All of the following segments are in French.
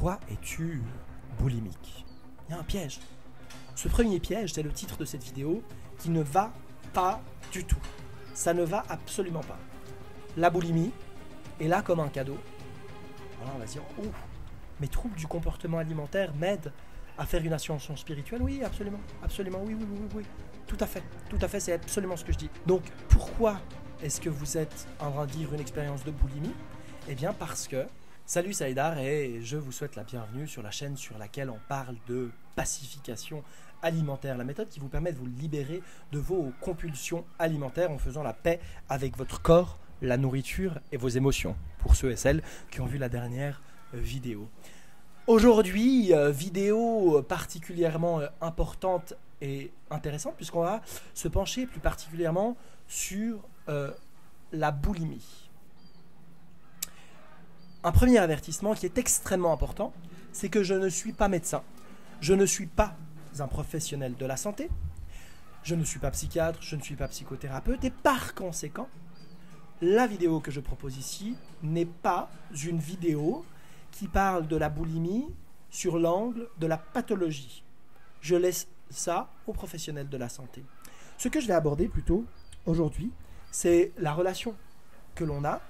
Pourquoi es-tu boulimique? Il y a un piège. Ce premier piège, c'est le titre de cette vidéo, qui ne va pas du tout. Ça ne va absolument pas. La boulimie est là comme un cadeau. Alors on va se dire, oh, mes troubles du comportement alimentaire m'aident à faire une ascension spirituelle. Oui, absolument, absolument, oui. Tout à fait, c'est absolument ce que je dis. Donc, pourquoi est-ce que vous êtes en train de vivre une expérience de boulimie? Eh bien, parce que, salut, c'est Haïdar et je vous souhaite la bienvenue sur la chaîne sur laquelle on parle de pacification alimentaire, la méthode qui vous permet de vous libérer de vos compulsions alimentaires en faisant la paix avec votre corps, la nourriture et vos émotions, pour ceux et celles qui ont vu la dernière vidéo. Aujourd'hui, vidéo particulièrement importante et intéressante puisqu'on va se pencher plus particulièrement sur la boulimie. Un premier avertissement qui est extrêmement important, c'est que je ne suis pas médecin, je ne suis pas un professionnel de la santé, je ne suis pas psychiatre, je ne suis pas psychothérapeute et par conséquent, la vidéo que je propose ici n'est pas une vidéo qui parle de la boulimie sur l'angle de la pathologie. Je laisse ça aux professionnels de la santé. Ce que je vais aborder plutôt aujourd'hui, c'est la relation que l'on a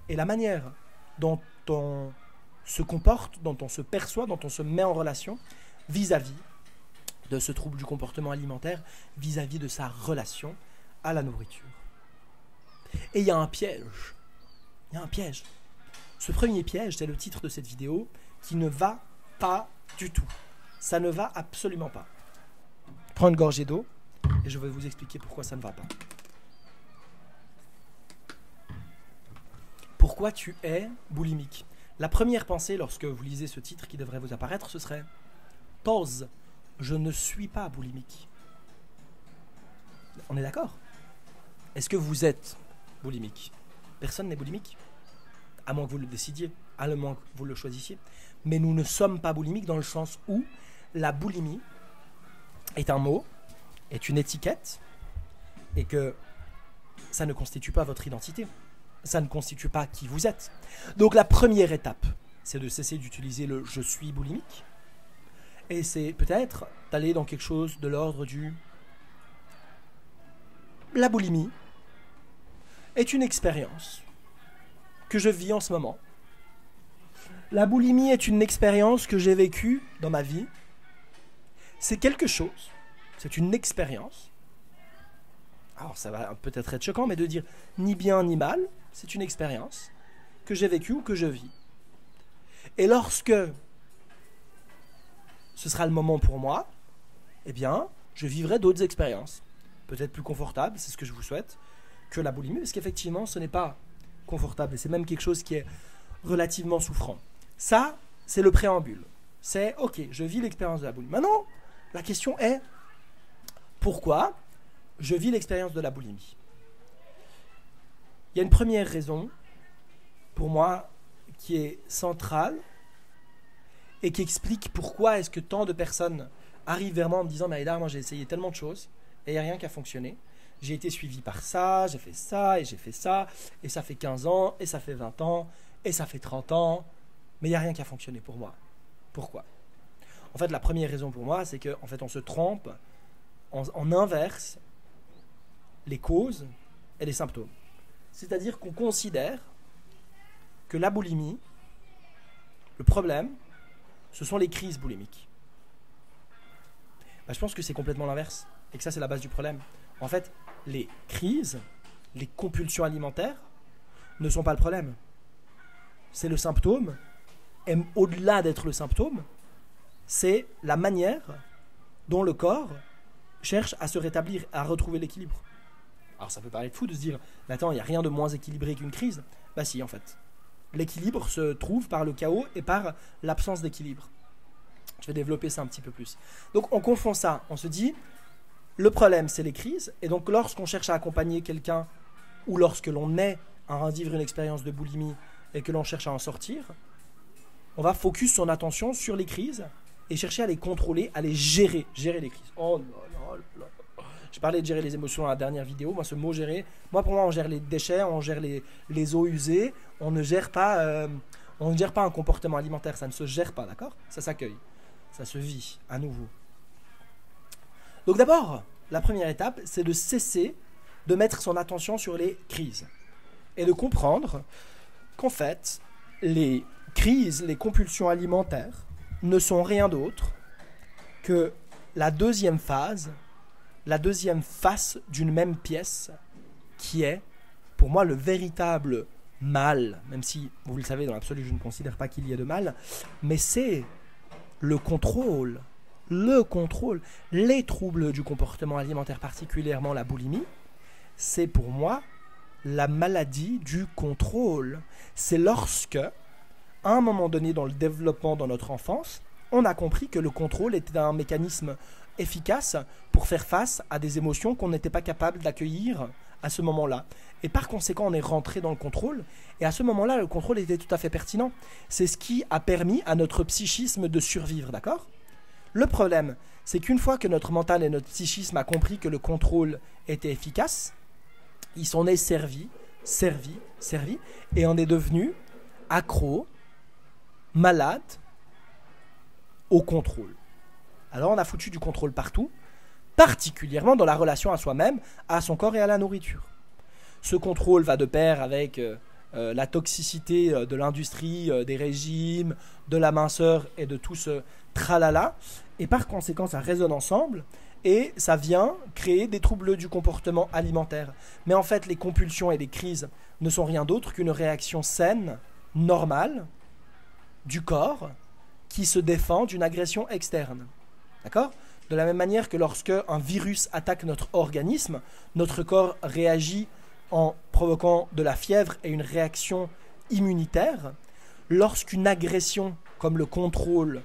et la manière dont on se comporte, dont on se perçoit, dont on se met en relation vis-à-vis de ce trouble du comportement alimentaire, vis-à-vis de sa relation à la nourriture. Et il y a un piège. Il y a un piège. Ce premier piège, c'est le titre de cette vidéo, qui ne va pas du tout. Ça ne va absolument pas. Prends une gorgée d'eau et je vais vous expliquer pourquoi ça ne va pas. Pourquoi tu es boulimique? La première pensée lorsque vous lisez ce titre qui devrait vous apparaître, ce serait « Pause, je ne suis pas boulimique ». On est d'accord? Est-ce que vous êtes boulimique? Personne n'est boulimique, à moins que vous le décidiez, à moins que vous le choisissiez. Mais nous ne sommes pas boulimiques dans le sens où la boulimie est un mot, est une étiquette, et que ça ne constitue pas votre identité. Ça ne constitue pas qui vous êtes. Donc la première étape, c'est de cesser d'utiliser le « je suis boulimique ». Et c'est peut-être d'aller dans quelque chose de l'ordre du « la boulimie est une expérience que je vis en ce moment. La boulimie est une expérience que j'ai vécue dans ma vie. C'est quelque chose, c'est une expérience. Alors ça va peut-être être choquant, mais de dire ni bien ni mal, c'est une expérience que j'ai vécue ou que je vis. Et lorsque ce sera le moment pour moi, eh bien, je vivrai d'autres expériences. Peut-être plus confortables, c'est ce que je vous souhaite, que la boulimie, parce qu'effectivement, ce n'est pas confortable, et c'est même quelque chose qui est relativement souffrant. Ça, c'est le préambule. C'est, ok, je vis l'expérience de la boulimie. Maintenant, la question est, pourquoi je vis l'expérience de la boulimie? Il y a une première raison, pour moi, qui est centrale, et qui explique pourquoi est-ce que tant de personnes arrivent vers moi en me disant « Mais Haïdar, moi j'ai essayé tellement de choses, et il n'y a rien qui a fonctionné. J'ai été suivi par ça, j'ai fait ça, et j'ai fait ça, et ça fait 15 ans, et ça fait 20 ans, et ça fait 30 ans, mais il n'y a rien qui a fonctionné pour moi. » Pourquoi? En fait, la première raison pour moi, c'est qu'en fait, on se trompe, on inverse les causes et les symptômes. C'est-à-dire qu'on considère que la boulimie, le problème, ce sont les crises boulimiques. Je pense que c'est complètement l'inverse, et que ça, c'est la base du problème. En fait, les crises, les compulsions alimentaires ne sont pas le problème. C'est le symptôme, et au-delà d'être le symptôme, c'est la manière dont le corps cherche à se rétablir, à retrouver l'équilibre. Alors ça peut paraître fou de se dire, mais attends, il n'y a rien de moins équilibré qu'une crise. Bah si, en fait. L'équilibre se trouve par le chaos et par l'absence d'équilibre. Je vais développer ça un petit peu plus. Donc on confond ça, on se dit, le problème c'est les crises, et donc lorsqu'on cherche à accompagner quelqu'un, ou lorsque l'on est en train de vivre une expérience de boulimie, et que l'on cherche à en sortir, on va focus son attention sur les crises, et chercher à les contrôler, à les gérer les crises. Oh là là là. Je parlais de gérer les émotions dans la dernière vidéo. Moi, ce mot gérer, pour moi, on gère les déchets, on gère les eaux usées. On ne gère pas On ne gère pas un comportement alimentaire, ça ne se gère pas, d'accord? Ça s'accueille, ça se vit à nouveau. Donc d'abord, la première étape, c'est de cesser de mettre son attention sur les crises et de comprendre qu'en fait, les crises, les compulsions alimentaires ne sont rien d'autre que la deuxième phase, la deuxième face d'une même pièce qui est, pour moi, le véritable mal, même si, vous le savez, dans l'absolu, je ne considère pas qu'il y ait de mal, mais c'est le contrôle, les troubles du comportement alimentaire, particulièrement la boulimie, c'est pour moi la maladie du contrôle. C'est lorsque, à un moment donné dans le développement dans notre enfance, on a compris que le contrôle était un mécanisme efficace pour faire face à des émotions qu'on n'était pas capable d'accueillir à ce moment-là. Et par conséquent, on est rentré dans le contrôle. Et à ce moment-là, le contrôle était tout à fait pertinent. C'est ce qui a permis à notre psychisme de survivre, d'accord ? Le problème, c'est qu'une fois que notre mental et notre psychisme a compris que le contrôle était efficace, ils s'en est servi, et on est devenu accro, malade au contrôle. Alors on a foutu du contrôle partout, particulièrement dans la relation à soi-même, à son corps et à la nourriture. Ce contrôle va de pair avec la toxicité de l'industrie, des régimes, de la minceur et de tout ce tralala. Et par conséquent, ça résonne ensemble et ça vient créer des troubles du comportement alimentaire. Mais en fait, les compulsions et les crises ne sont rien d'autre qu'une réaction saine, normale, du corps qui se défend d'une agression externe. D'accord ? De la même manière que lorsque un virus attaque notre organisme, notre corps réagit en provoquant de la fièvre et une réaction immunitaire. Lorsqu'une agression comme le contrôle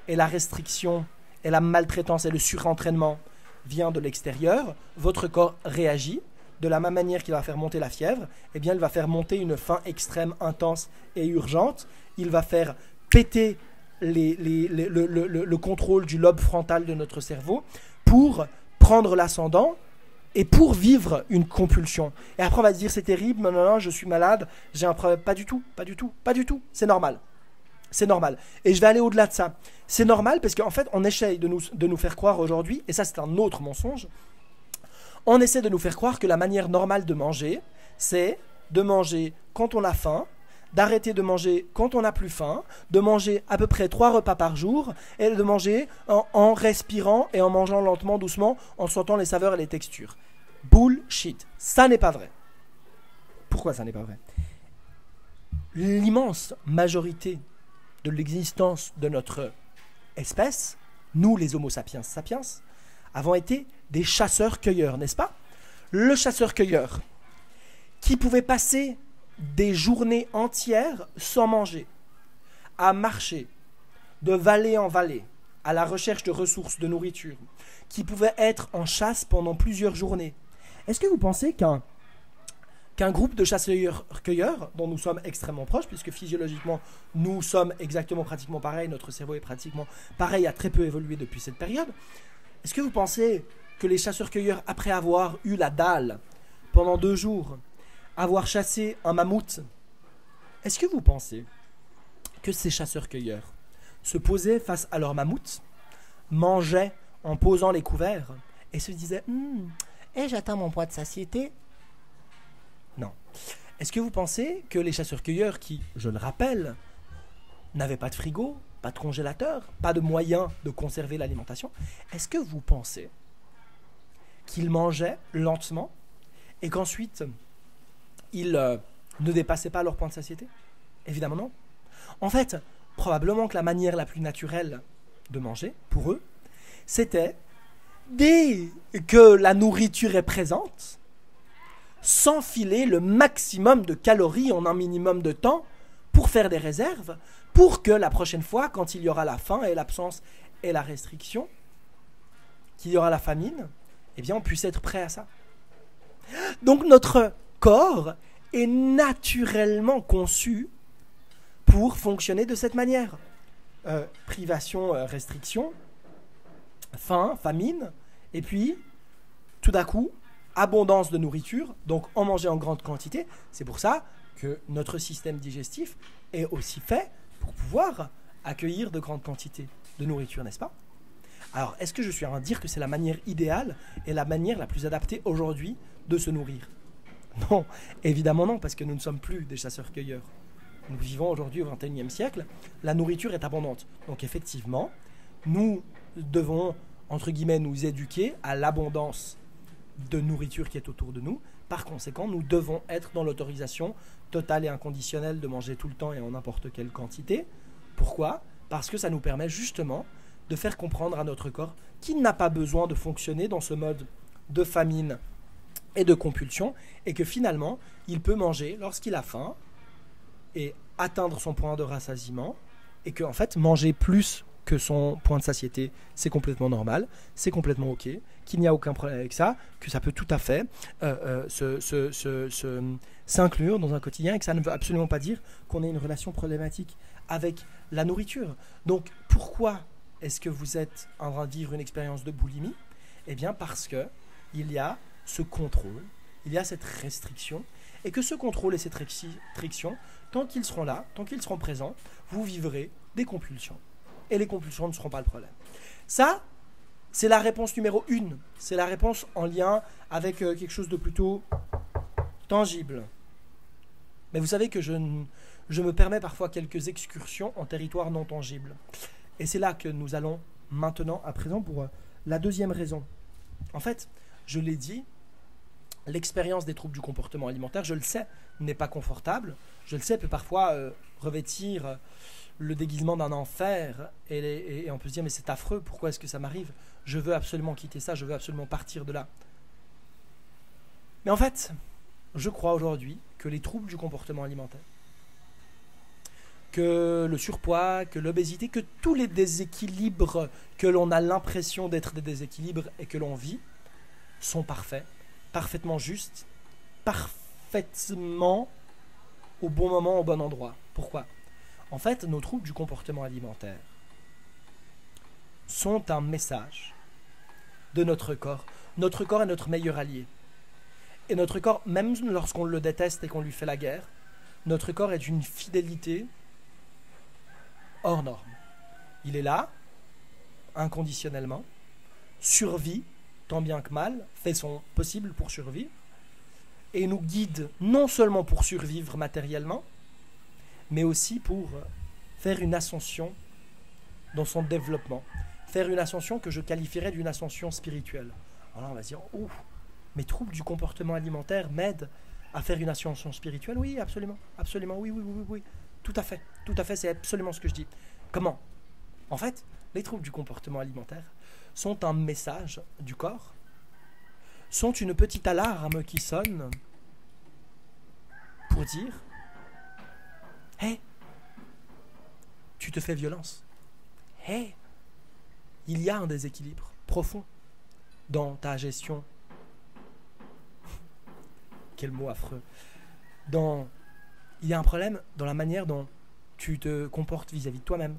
et la restriction et la maltraitance et le surentraînement vient de l'extérieur, votre corps réagit. De la même manière qu'il va faire monter la fièvre, eh bien il va faire monter une faim extrême, intense et urgente. Il va faire péter le contrôle du lobe frontal de notre cerveau pour prendre l'ascendant et pour vivre une compulsion. Et après on va se dire c'est terrible, non, je suis malade, j'ai un problème. Pas du tout, c'est normal. C'est normal. Et je vais aller au-delà de ça. C'est normal parce qu'en fait on essaye de nous faire croire aujourd'hui, et ça c'est un autre mensonge, on essaie de nous faire croire que la manière normale de manger, c'est de manger quand on a faim, d'arrêter de manger quand on n'a plus faim, de manger à peu près 3 repas par jour et de manger en respirant et en mangeant lentement, doucement, en sentant les saveurs et les textures. Bullshit. Ça n'est pas vrai. Pourquoi ça n'est pas vrai ? L'immense majorité de l'existence de notre espèce, nous les Homo sapiens sapiens, avons été des chasseurs-cueilleurs, n'est-ce pas ? Le chasseur-cueilleur qui pouvait passer des journées entières sans manger, à marcher de vallée en vallée, à la recherche de ressources, de nourriture, qui pouvait être en chasse pendant plusieurs journées. Est-ce que vous pensez qu'un groupe de chasseurs-cueilleurs, dont nous sommes extrêmement proches, puisque physiologiquement nous sommes exactement pratiquement pareils, notre cerveau est pratiquement pareil, a très peu évolué depuis cette période, est-ce que vous pensez que les chasseurs-cueilleurs, après avoir eu la dalle pendant 2 jours, avoir chassé un mammouth, est-ce que vous pensez que ces chasseurs-cueilleurs se posaient face à leur mammouth, mangeaient en posant les couverts et se disaient j'atteins mon point de satiété? Non. Est-ce que vous pensez que les chasseurs-cueilleurs qui, je le rappelle, n'avaient pas de frigo, pas de congélateur, pas de moyens de conserver l'alimentation, est-ce que vous pensez qu'ils mangeaient lentement et qu'ensuite ils ne dépassaient pas leur point de satiété? Évidemment non. En fait, probablement que la manière la plus naturelle de manger, pour eux, c'était, dès que la nourriture est présente, s'enfiler le maximum de calories en un minimum de temps pour faire des réserves, pour que la prochaine fois, quand il y aura la faim et l'absence et la restriction, qu'il y aura la famine, eh bien on puisse être prêt à ça. Donc notre corps est naturellement conçu pour fonctionner de cette manière. Privation, restriction, faim, famine, et puis tout d'un coup, abondance de nourriture, donc en manger en grande quantité. C'est pour ça que notre système digestif est aussi fait pour pouvoir accueillir de grandes quantités de nourriture, n'est-ce pas? Alors, est-ce que je suis en train de dire que c'est la manière idéale et la manière la plus adaptée aujourd'hui de se nourrir? Non, évidemment non, parce que nous ne sommes plus des chasseurs-cueilleurs. Nous vivons aujourd'hui au XXIe siècle, la nourriture est abondante. Donc effectivement, nous devons, entre guillemets, nous éduquer à l'abondance de nourriture qui est autour de nous. Par conséquent, nous devons être dans l'autorisation totale et inconditionnelle de manger tout le temps et en n'importe quelle quantité. Pourquoi? Parce que ça nous permet justement de faire comprendre à notre corps qu'il n'a pas besoin de fonctionner dans ce mode de famine et de compulsion, et que finalement, il peut manger lorsqu'il a faim et atteindre son point de rassasiement, et que en fait, manger plus que son point de satiété, c'est complètement normal, c'est complètement ok, qu'il n'y a aucun problème avec ça, que ça peut tout à fait s'inclure dans un quotidien, et que ça ne veut absolument pas dire qu'on ait une relation problématique avec la nourriture. Donc, pourquoi est-ce que vous êtes en train de vivre une expérience de boulimie? Eh bien, parce que il y a ce contrôle, il y a cette restriction, et que ce contrôle et cette restriction, tant qu'ils seront là, tant qu'ils seront présents, vous vivrez des compulsions. Et les compulsions ne seront pas le problème. Ça, c'est la réponse numéro 1. C'est la réponse en lien avec quelque chose de plutôt tangible. Mais vous savez que je me permets parfois quelques excursions en territoire non tangible. Et c'est là que nous allons maintenant, à présent, pour la deuxième raison. En fait, je l'ai dit, l'expérience des troubles du comportement alimentaire, je le sais, n'est pas confortable. Je le sais, peut parfois revêtir le déguisement d'un enfer. Et on peut se dire, mais c'est affreux, pourquoi est-ce que ça m'arrive? Je veux absolument quitter ça, je veux absolument partir de là. Mais en fait, je crois aujourd'hui que les troubles du comportement alimentaire, que le surpoids, que l'obésité, que tous les déséquilibres que l'on a l'impression d'être des déséquilibres et que l'on vit, sont parfaits, parfaitement justes, parfaitement au bon moment, au bon endroit. Pourquoi? En fait, nos troubles du comportement alimentaire sont un message de notre corps. Notre corps est notre meilleur allié. Et notre corps, même lorsqu'on le déteste et qu'on lui fait la guerre, notre corps est d'une fidélité hors norme. Il est là, inconditionnellement, survit, tant bien que mal, fait son possible pour survivre, et nous guide non seulement pour survivre matériellement, mais aussi pour faire une ascension dans son développement, faire une ascension que je qualifierais d'une ascension spirituelle. Alors là, on va se dire, oh, mes troubles du comportement alimentaire m'aident à faire une ascension spirituelle? Oui, absolument, absolument, oui. Tout à fait, c'est absolument ce que je dis. Comment? En fait, les troubles du comportement alimentaire sont un message du corps, sont une petite alarme qui sonne pour dire « Hey, tu te fais violence. Hey, il y a un déséquilibre profond dans ta gestion. » Quel mot affreux. Il y a un problème dans la manière dont tu te comportes vis-à-vis de toi-même.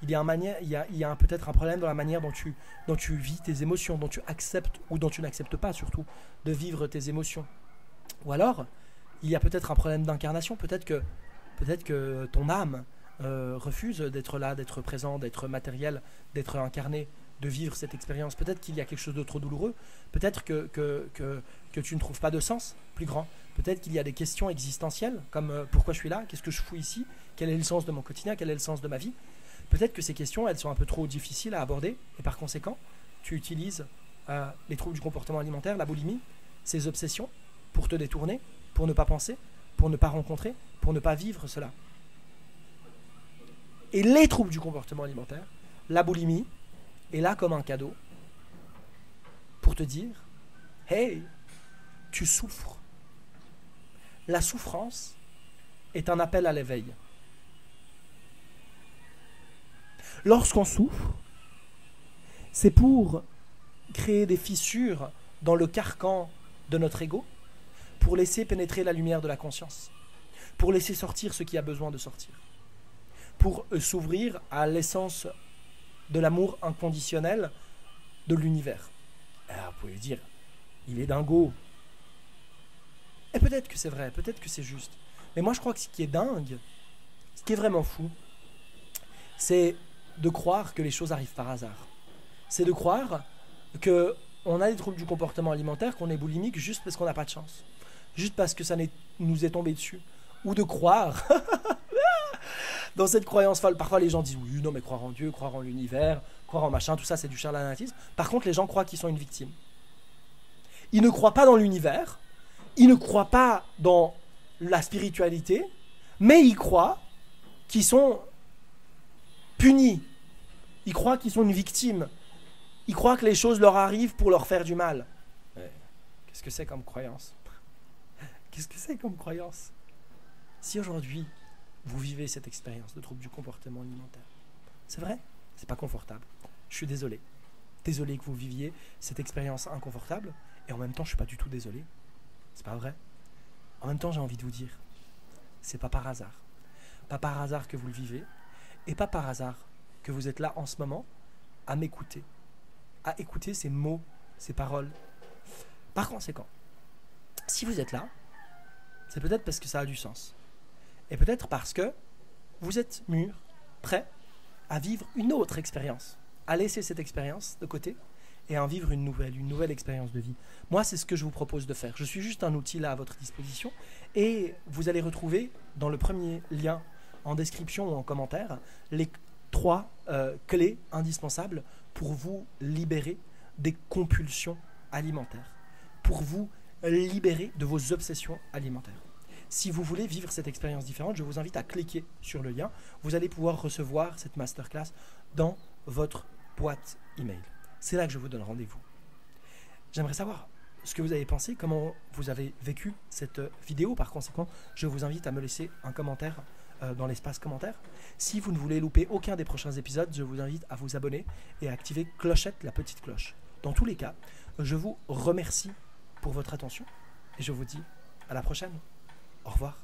Il y a peut-être un problème dans la manière dont tu vis tes émotions, dont tu acceptes ou dont tu n'acceptes pas surtout de vivre tes émotions. Ou alors, il y a peut-être un problème d'incarnation. Peut-être que ton âme refuse d'être là, d'être présent, d'être matériel, d'être incarné, de vivre cette expérience. Peut-être qu'il y a quelque chose de trop douloureux. Peut-être que tu ne trouves pas de sens plus grand. Peut-être qu'il y a des questions existentielles, comme pourquoi je suis là, qu'est-ce que je fous ici, quel est le sens de mon quotidien, quel est le sens de ma vie. Peut-être que ces questions, elles sont un peu trop difficiles à aborder, et par conséquent, tu utilises les troubles du comportement alimentaire, la boulimie, ces obsessions, pour te détourner, pour ne pas penser, pour ne pas rencontrer, pour ne pas vivre cela. Et les troubles du comportement alimentaire, la boulimie, est là comme un cadeau pour te dire « Hey, tu souffres ». La souffrance est un appel à l'éveil. Lorsqu'on souffre, c'est pour créer des fissures dans le carcan de notre ego, pour laisser pénétrer la lumière de la conscience, pour laisser sortir ce qui a besoin de sortir, pour s'ouvrir à l'essence de l'amour inconditionnel de l'univers. Alors vous pouvez dire, il est dingo. Et peut-être que c'est vrai, peut-être que c'est juste. Mais moi je crois que ce qui est dingue, Ce qui est vraiment fou, c'est de croire que les choses arrivent par hasard. C'est de croire qu'on a des troubles du comportement alimentaire, qu'on est boulimique juste parce qu'on n'a pas de chance. Juste parce que nous est tombé dessus. Ou de croire dans cette croyance folle. Parfois les gens disent oui, non mais croire en Dieu, croire en l'univers, croire en machin, tout ça c'est du charlatanisme. Par contre les gens croient qu'ils sont une victime. Ils ne croient pas dans l'univers, ils ne croient pas dans la spiritualité, mais ils croient qu'ils sont punis. Ils croient qu'ils sont une victime. Ils croient que les choses leur arrivent pour leur faire du mal. Mais qu'est-ce que c'est comme croyance? Qu'est-ce que c'est comme croyance? Si aujourd'hui, vous vivez cette expérience de trouble du comportement alimentaire, c'est vrai, c'est pas confortable. Je suis désolé. Désolé que vous viviez cette expérience inconfortable, et en même temps, je suis pas du tout désolé. C'est pas vrai. En même temps, j'ai envie de vous dire, c'est pas par hasard. Pas par hasard que vous le vivez, et pas par hasard que vous êtes là en ce moment à m'écouter, à écouter ces mots, ces paroles. Par conséquent, si vous êtes là, c'est peut-être parce que ça a du sens. Et peut-être parce que vous êtes mûr, prêt à vivre une autre expérience, à laisser cette expérience de côté et à en vivre une nouvelle expérience de vie. Moi, c'est ce que je vous propose de faire. Je suis juste un outil là à votre disposition et vous allez retrouver dans le premier lien en description ou en commentaire les 3 clés indispensables pour vous libérer des compulsions alimentaires, pour vous libérer de vos obsessions alimentaires. Si vous voulez vivre cette expérience différente, je vous invite à cliquer sur le lien. Vous allez pouvoir recevoir cette masterclass dans votre boîte email. C'est là que je vous donne rendez-vous. J'aimerais savoir ce que vous avez pensé, comment vous avez vécu cette vidéo. Par conséquent, je vous invite à me laisser un commentaire dans l'espace commentaire. Si vous ne voulez louper aucun des prochains épisodes, je vous invite à vous abonner et à activer clochette, la petite cloche. Dans tous les cas, je vous remercie pour votre attention et je vous dis à la prochaine. Au revoir.